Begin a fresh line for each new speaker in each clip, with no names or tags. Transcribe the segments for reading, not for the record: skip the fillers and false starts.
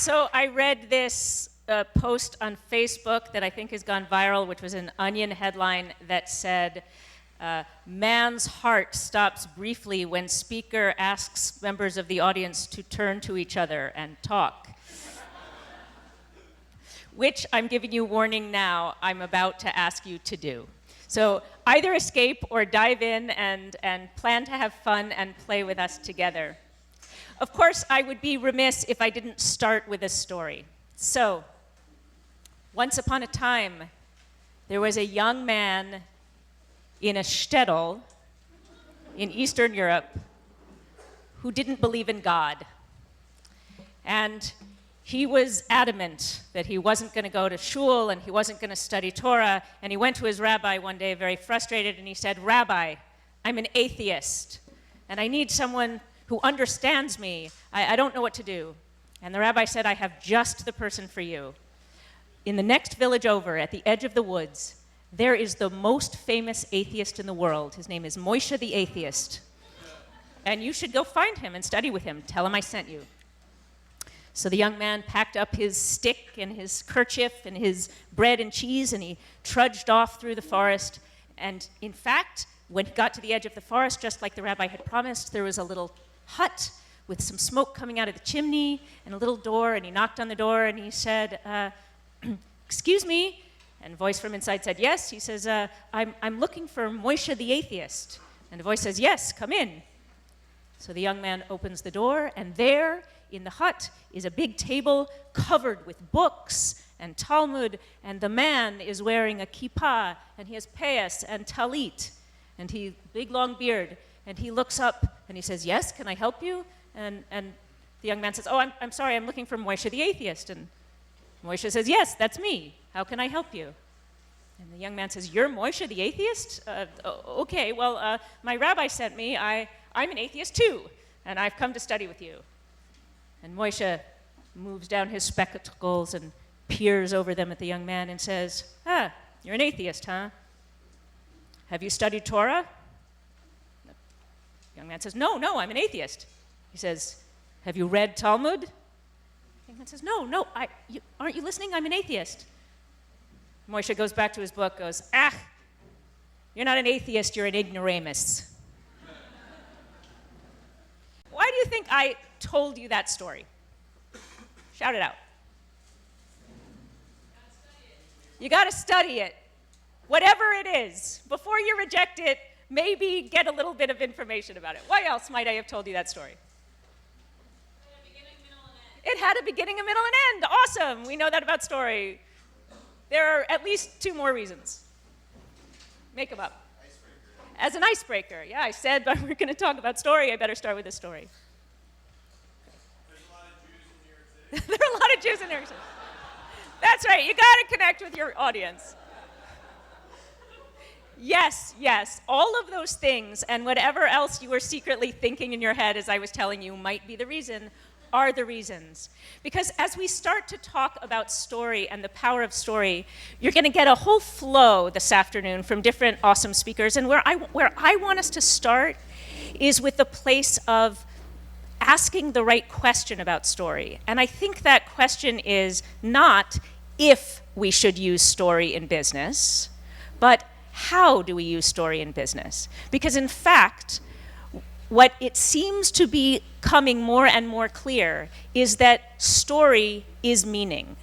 So I read this post on Facebook that I think has gone viral, which was an Onion headline that said, man's heart stops briefly when speaker asks members of the audience to turn to each other and talk. Which I'm giving you warning now, I'm about to ask you to do. So either escape or dive in and plan to have fun and play with us together. Of course, I would be remiss if I didn't start with a story. So, once upon a time, there was a young man in a shtetl in Eastern Europe who didn't believe in God. And he was adamant that he wasn't going to go to shul and he wasn't going to study Torah. And he went to his rabbi one day very frustrated and he said, "Rabbi, I'm an atheist and I need someone who understands me. I don't know what to do." And the rabbi said, "I have just the person for you. In the next village over, at the edge of the woods, there is the most famous atheist in the world. His name is Moshe the Atheist. And you should go find him and study with him. Tell him I sent you." So the young man packed up his stick and his kerchief and his bread and cheese, and he trudged off through the forest. And in fact, when he got to the edge of the forest, just like the rabbi had promised, there was a little hut with some smoke coming out of the chimney and a little door, and he knocked on the door and he said, "Excuse me?" And a voice from inside said, "Yes." He says, I'm looking for Moshe the Atheist." And the voice says, "Yes, come in." So the young man opens the door, and there in the hut is a big table covered with books and Talmud, and the man is wearing a kippah, and he has payas and talit, and he big long beard, and he looks up and he says, "Yes, can I help you?" And the young man says, "Oh, I'm sorry, I'm looking for Moshe the Atheist." And Moshe says, "Yes, that's me. How can I help you?" And the young man says, "You're Moshe the Atheist? Okay, well, my rabbi sent me. I'm an atheist too, and I've come to study with you." And Moshe moves down his spectacles and peers over them at the young man and says, "Ah, you're an atheist, huh? Have you studied Torah?" The young man says, No, I'm an atheist." He says, "Have you read Talmud?" The young man says, No, aren't you listening? I'm an atheist." Moshe goes back to his book, goes, "You're not an atheist, you're an ignoramus." Why do you think I told you that story? Shout it out. You got to study it. Whatever it is, before you reject it, maybe get a little bit of information about it. Why else might I have told you that story? It had a beginning, a middle, and end. Awesome. We know that about story. There are at least two more reasons. Make them up. Icebreaker. As an icebreaker. Yeah, I said, but we're going to talk about story. I better start with this story. There's a lot of Jews in New York City. There are a lot of Jews in New York City. That's right. You got to connect with your audience. Yes. All of those things and whatever else you were secretly thinking in your head as I was telling you might be the reason are the reasons. Because as we start to talk about story and the power of story, you're going to get a whole flow this afternoon from different awesome speakers. And where I want us to start is with the place of asking the right question about story. And I think that question is not if we should use story in business, but how do we use story in business? Because in fact, what it seems to be coming more and more clear is that story is meaning.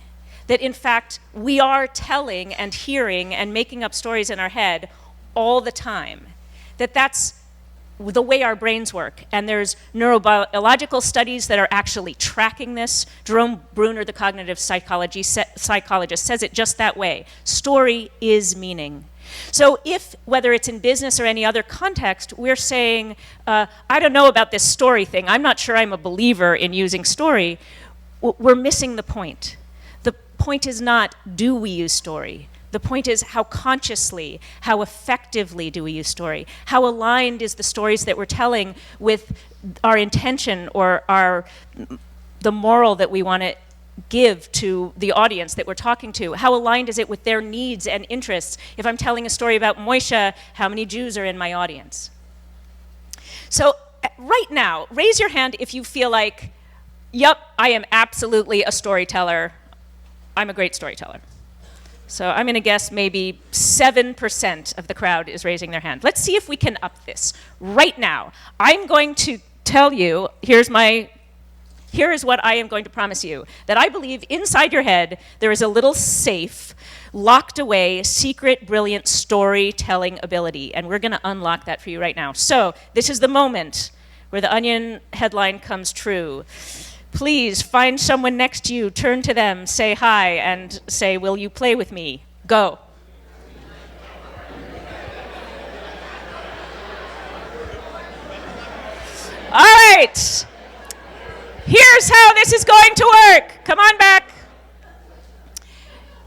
That in fact, we are telling and hearing and making up stories in our head all the time. That's the way our brains work. And there's neurobiological studies that are actually tracking this. Jerome Bruner, the cognitive psychologist, says it just that way. Story is meaning. So if, whether it's in business or any other context, we're saying, I don't know about this story thing, I'm not sure I'm a believer in using story, we're missing the point. The point is not, do we use story? The point is, how consciously, how effectively do we use story? How aligned is the stories that we're telling with our intention or the moral that we want to give to the audience that we're talking to? How aligned is it with their needs and interests? If I'm telling a story about Moshe, how many Jews are in my audience? So right now, raise your hand if you feel like Yep, I am absolutely a storyteller. I'm a great storyteller. So I'm going to guess maybe 7% of the crowd is raising their hand. Let's see if we can up this. Right now, I'm going to tell you, here is what I am going to promise you, that I believe inside your head there is a little safe, locked away, secret, brilliant storytelling ability. And we're going to unlock that for you right now. So this is the moment where the Onion headline comes true. Please find someone next to you, turn to them, say hi, and say, will you play with me? Go. All right. Here's how this is going to work. Come on back.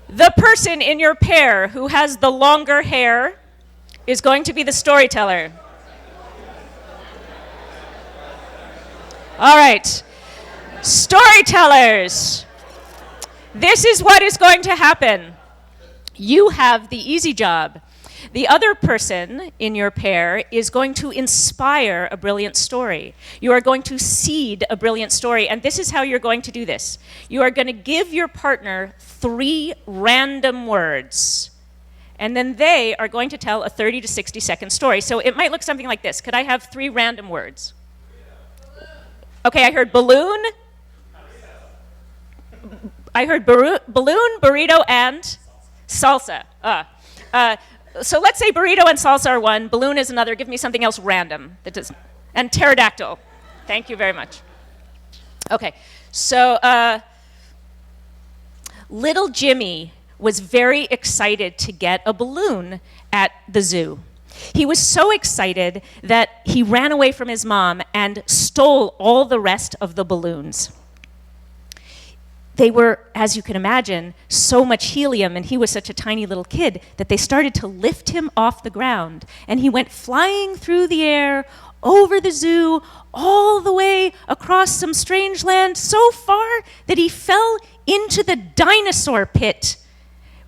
The person in your pair who has the longer hair is going to be the storyteller. All right. Storytellers, this is what is going to happen. You have the easy job. The other person in your pair is going to inspire a brilliant story. You are going to seed a brilliant story, and this is how you're going to do this. You are going to give your partner 3 random words, and then they are going to tell a 30 to 60-second story. So it might look something like this. Could I have 3 random words? Okay, I heard balloon. I heard balloon, burrito, and salsa. So let's say burrito and salsa are one, balloon is another. Give me something else random that does, and pterodactyl. Thank you very much. Okay, so little Jimmy was very excited to get a balloon at the zoo. He was so excited that he ran away from his mom and stole all the rest of the balloons. They were, as you can imagine, so much helium, and he was such a tiny little kid that they started to lift him off the ground. And he went flying through the air, over the zoo, all the way across some strange land, so far that he fell into the dinosaur pit,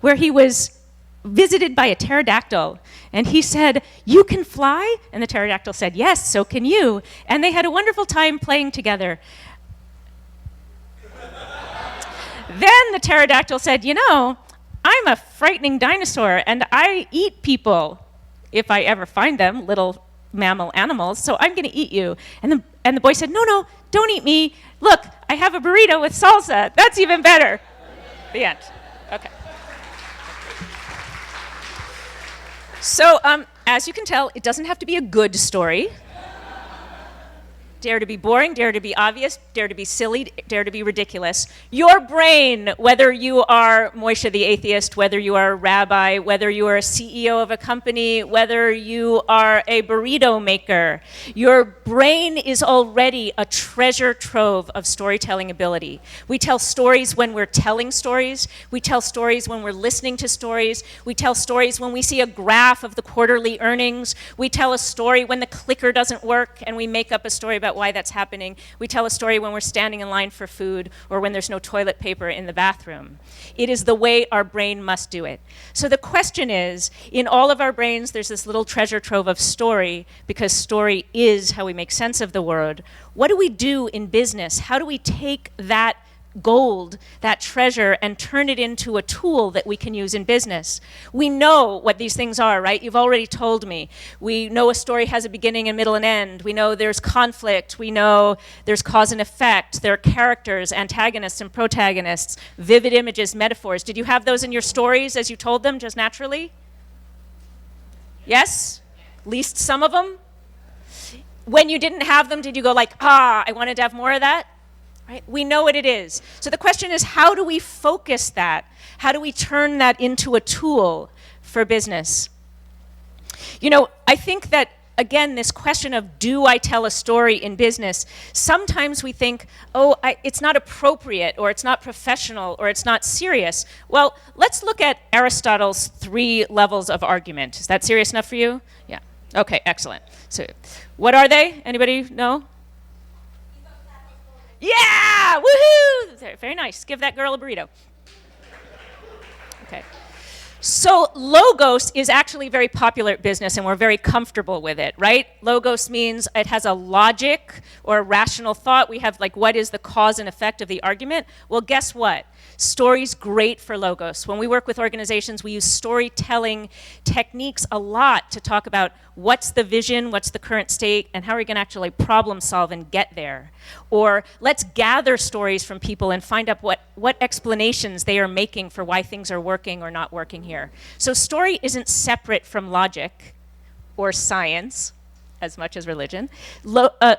where he was visited by a pterodactyl. And he said, "You can fly?" And the pterodactyl said, "Yes, so can you." And they had a wonderful time playing together. Then the pterodactyl said, "You know, I'm a frightening dinosaur, and I eat people if I ever find them, little mammal animals, so I'm going to eat you." And the boy said, No, don't eat me. Look, I have a burrito with salsa. That's even better." The end. Okay. So, as you can tell, it doesn't have to be a good story. Dare to be boring, dare to be obvious, dare to be silly, dare to be ridiculous. Your brain, whether you are Moishe the atheist, whether you are a rabbi, whether you are a CEO of a company, whether you are a burrito maker, your brain is already a treasure trove of storytelling ability. We tell stories when we're telling stories. We tell stories when we're listening to stories. We tell stories when we see a graph of the quarterly earnings. We tell a story when the clicker doesn't work and we make up a story about why that's happening. We tell a story when we're standing in line for food or when there's no toilet paper in the bathroom. It is the way our brain must do it. So the question is, in all of our brains, there's this little treasure trove of story, because story is how we make sense of the world. What do we do in business? How do we take that gold, that treasure, and turn it into a tool that we can use in business? We know what these things are, right? You've already told me. We know a story has a beginning and middle and end. We know there's conflict. We know there's cause and effect. There are characters, antagonists and protagonists, vivid images, metaphors. Did you have those in your stories as you told them just naturally? Yes? At least some of them? When you didn't have them, did you go like, I wanted to have more of that? Right? We know what it is. So the question is, how do we focus that? How do we turn that into a tool for business? You know, I think that, again, this question of, do I tell a story in business? Sometimes we think, it's not appropriate, or it's not professional, or it's not serious. Well, let's look at Aristotle's 3 levels of argument. Is that serious enough for you? Yeah. Okay, excellent. So what are they? Anybody know? Yeah! Woohoo! Very nice. Give that girl a burrito. Okay. So logos is actually very popular at business, and we're very comfortable with it, right? Logos means it has a logic or a rational thought. We have like, what is the cause and effect of the argument? Well, guess what? Story's great for logos. When we work with organizations, we use storytelling techniques a lot to talk about what's the vision, what's the current state, and how are we going to actually problem solve and get there. Or let's gather stories from people and find out what explanations they are making for why things are working or not working here. So story isn't separate from logic or science as much as religion.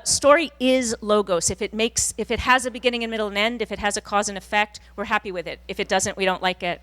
Story is logos. If it has a beginning and middle and end, if it has a cause and effect, we're happy with it. If it doesn't, we don't like it.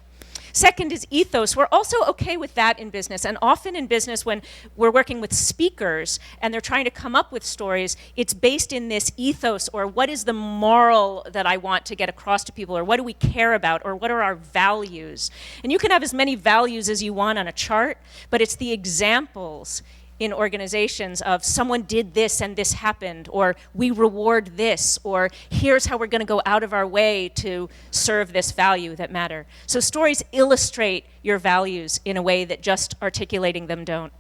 Second is ethos. We're also okay with that in business. And often in business, when we're working with speakers and they're trying to come up with stories, it's based in this ethos, or what is the moral that I want to get across to people, or what do we care about, or what are our values? And you can have as many values as you want on a chart, but it's the examples in organizations of someone did this and this happened, or we reward this, or here's how we're going to go out of our way to serve this value that matter. So stories illustrate your values in a way that just articulating them don't.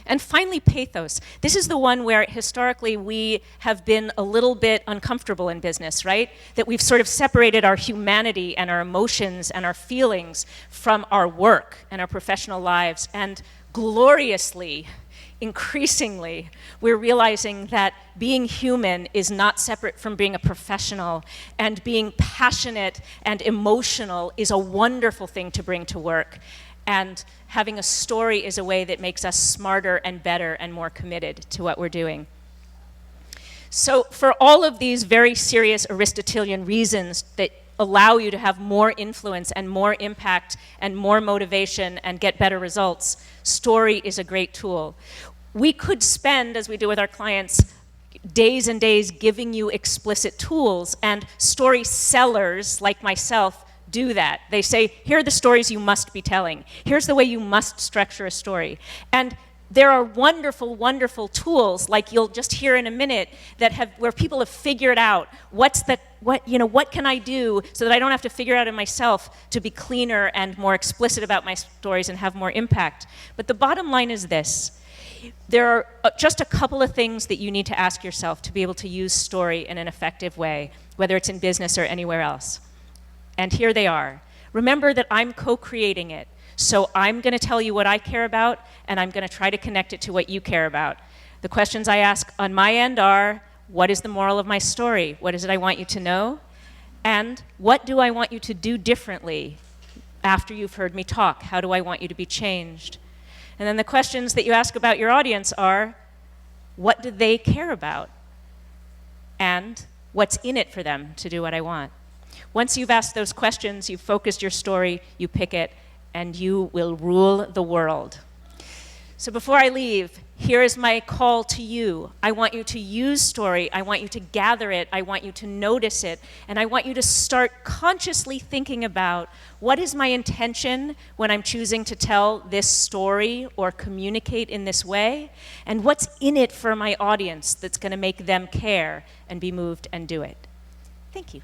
And finally, pathos. This is the one where historically we have been a little bit uncomfortable in business, right? That we've sort of separated our humanity and our emotions and our feelings from our work and our professional lives. And gloriously, increasingly, we're realizing that being human is not separate from being a professional, and being passionate and emotional is a wonderful thing to bring to work. And having a story is a way that makes us smarter and better and more committed to what we're doing. So for all of these very serious Aristotelian reasons that allow you to have more influence and more impact and more motivation and get better results, story is a great tool. We could spend, as we do with our clients, days and days giving you explicit tools, and story sellers like myself do that. They say, here are the stories you must be telling. Here's the way you must structure a story. And there are wonderful, wonderful tools, like you'll just hear in a minute, where people have figured out what can I do so that I don't have to figure out it myself to be cleaner and more explicit about my stories and have more impact. But the bottom line is this. There are just a couple of things that you need to ask yourself to be able to use story in an effective way, whether it's in business or anywhere else. And here they are. Remember that I'm co-creating it. So I'm going to tell you what I care about, and I'm going to try to connect it to what you care about. The questions I ask on my end are, what is the moral of my story? What is it I want you to know? And what do I want you to do differently after you've heard me talk? How do I want you to be changed? And then the questions that you ask about your audience are, what do they care about? And what's in it for them to do what I want? Once you've asked those questions, you've focused your story, you pick it, and you will rule the world. So before I leave, here is my call to you. I want you to use story. I want you to gather it. I want you to notice it. And I want you to start consciously thinking about, what is my intention when I'm choosing to tell this story or communicate in this way? And what's in it for my audience that's going to make them care and be moved and do it? Thank you.